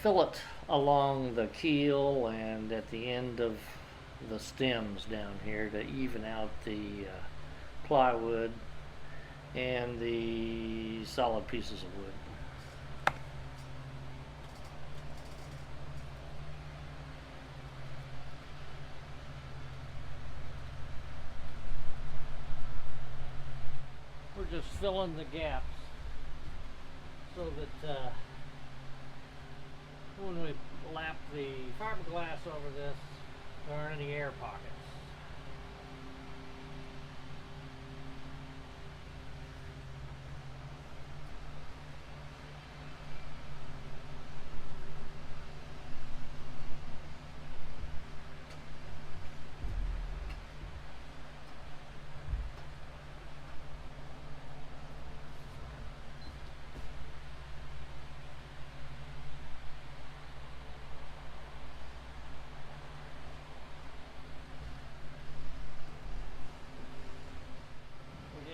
fill it along the keel and at the end of the stems down here to even out the plywood and the solid pieces of wood. We're just filling the gaps so that when we lap the fiberglass over this, there aren't any air pockets.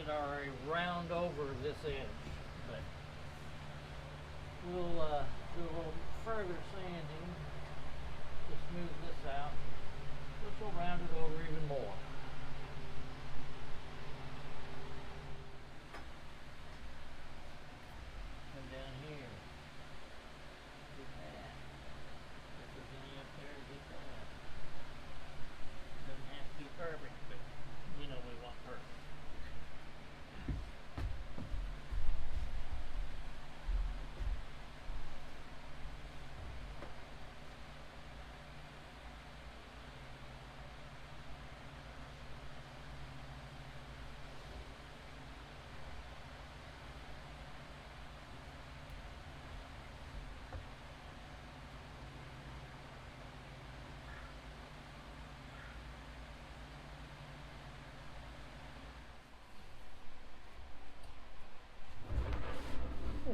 Already round over this edge, but we'll do a little further sanding to smooth this out, which will round it over even more. And down here, get that. If there's any up there, get that. Doesn't have to be perfect, but you know we want perfect.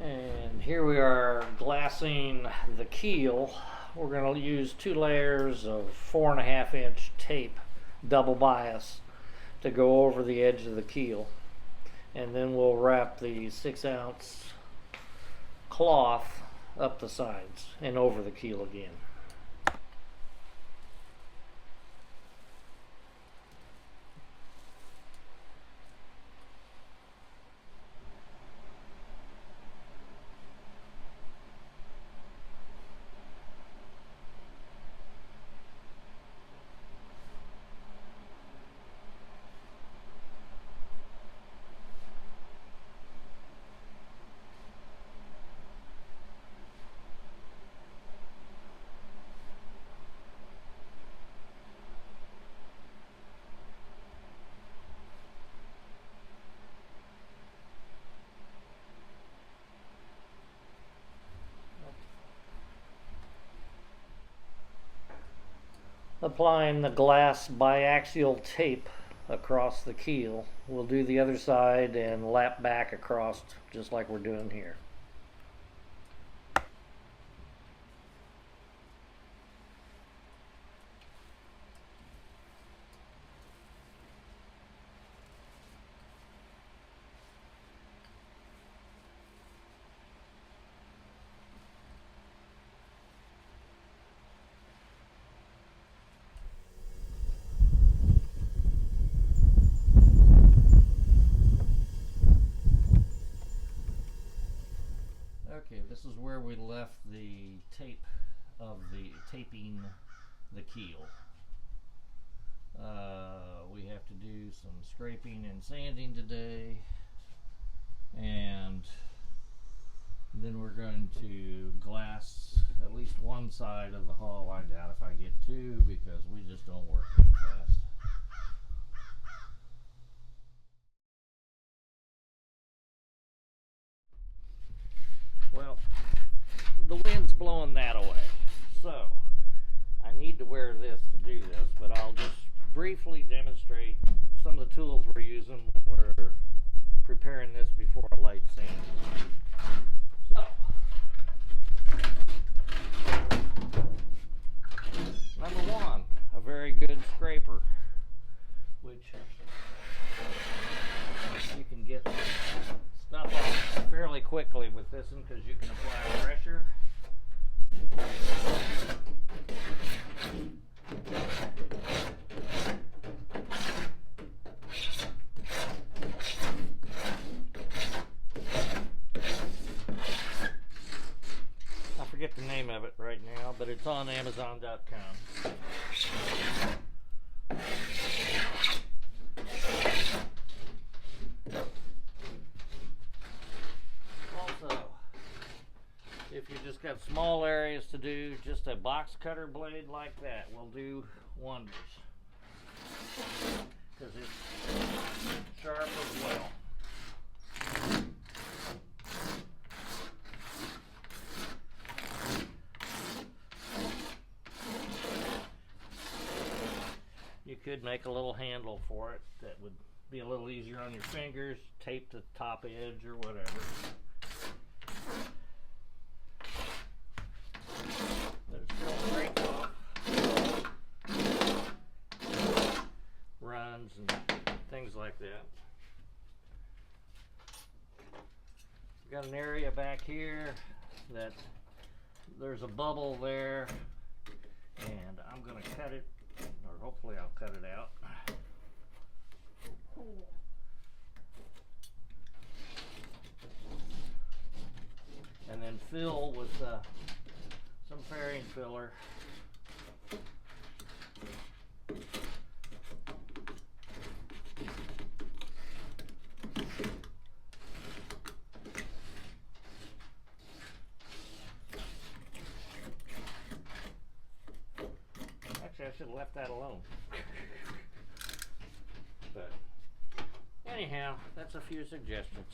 And here we are glassing the keel. We're going to use 2 layers of 4.5 inch tape, double bias, to go over the edge of the keel. And then we'll wrap the 6 ounce cloth up the sides and over the keel again. Applying the glass biaxial tape across the keel. We'll do the other side and lap back across just like we're doing here. Okay, this is where we left the tape of the taping the keel. We have to do some scraping and sanding today, and then we're going to glass at least one side of the hull. I doubt if I get 2 because we just don't work very fast. Well, the wind's blowing that away, so I need to wear this to do this, but I'll just briefly demonstrate some of the tools we're using when we're preparing this before a light sand. So, number 1, a very good scraper, which you can get stuff off fairly quickly with this one because you can apply pressure right now, but it's on Amazon.com. Also, if you just got small areas to do, just a box cutter blade like that will do wonders, because it's sharp as well. You could make a little handle for it that would be a little easier on your fingers, tape the top edge or whatever. But it still breaks off, runs and things like that. Got an area back here that there's a bubble there, and I'm going to cut it, or hopefully I'll cut it out. And then fill with some fairing filler. Actually, I should have left that alone. But anyhow, that's a few suggestions.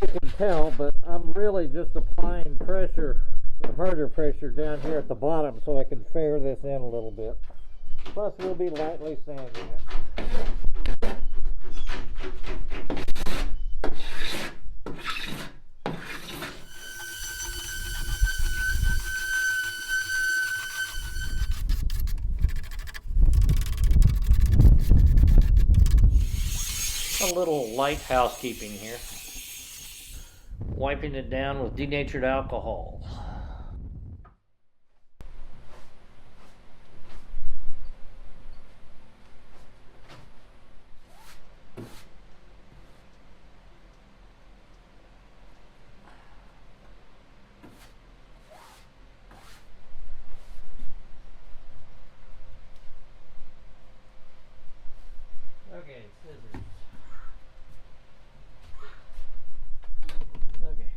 You can tell, but I'm really just applying pressure, harder pressure down here at the bottom so I can fair this in a little bit. Plus we'll be lightly sanding it. A little light housekeeping here. Wiping it down with denatured alcohol. Okay, scissors. Okay.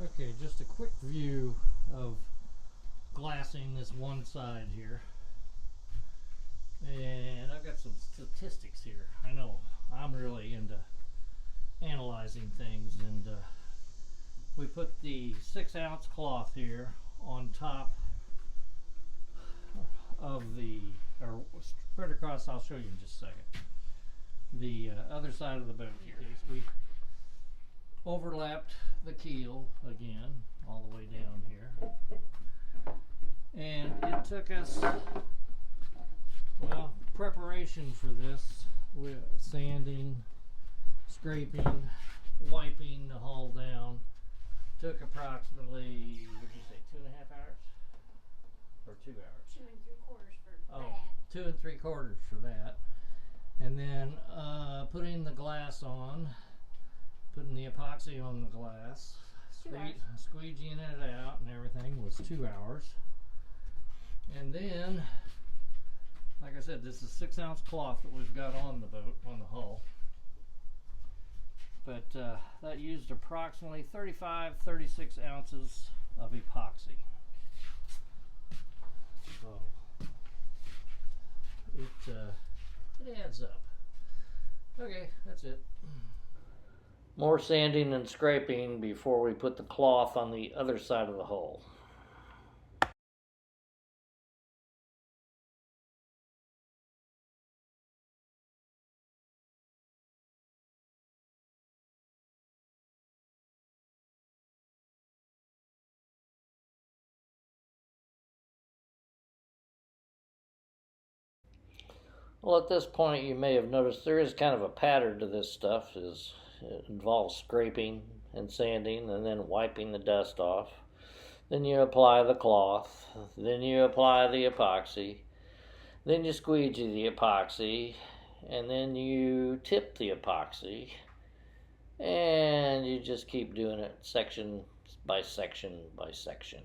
Okay, just a quick view of glassing this one side here. And I've got some statistics here. I know I'm really into analyzing things, and we put the 6-ounce cloth here on top of the, or spread across, I'll show you in just a second, the other side of the boat here. We overlapped the keel again all the way down here, and it took us, well, preparation for this with sanding, scraping, wiping the hull down, took approximately, what did you say, 2.5 hours? Or 2 hours? 2 3/4 for oh, that. 2 3/4 for that. And then putting the glass on, putting the epoxy on the glass, squeegeeing it out and everything was 2 hours. And then, like I said, this is 6-ounce cloth that we've got on the boat, on the hull. But that used approximately 36 ounces of epoxy. So it adds up. Okay, that's it. More sanding and scraping before we put the cloth on the other side of the hull. Well, at this point you may have noticed there is kind of a pattern to this stuff. It involves scraping and sanding and then wiping the dust off. Then you apply the cloth, then you apply the epoxy, then you squeegee the epoxy, and then you tip the epoxy, and you just keep doing it section by section by section.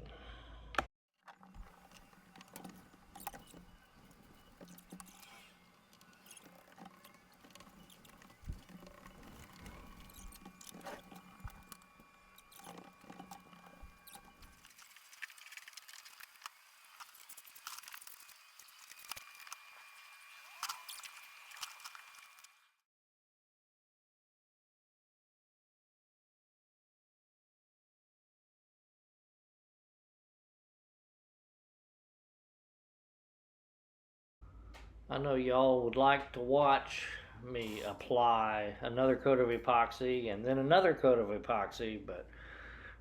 I know y'all would like to watch me apply another coat of epoxy and then another coat of epoxy, but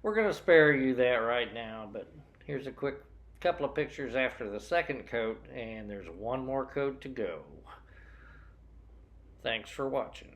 we're going to spare you that right now. But here's a quick couple of pictures after the second coat, and there's one more coat to go. Thanks for watching.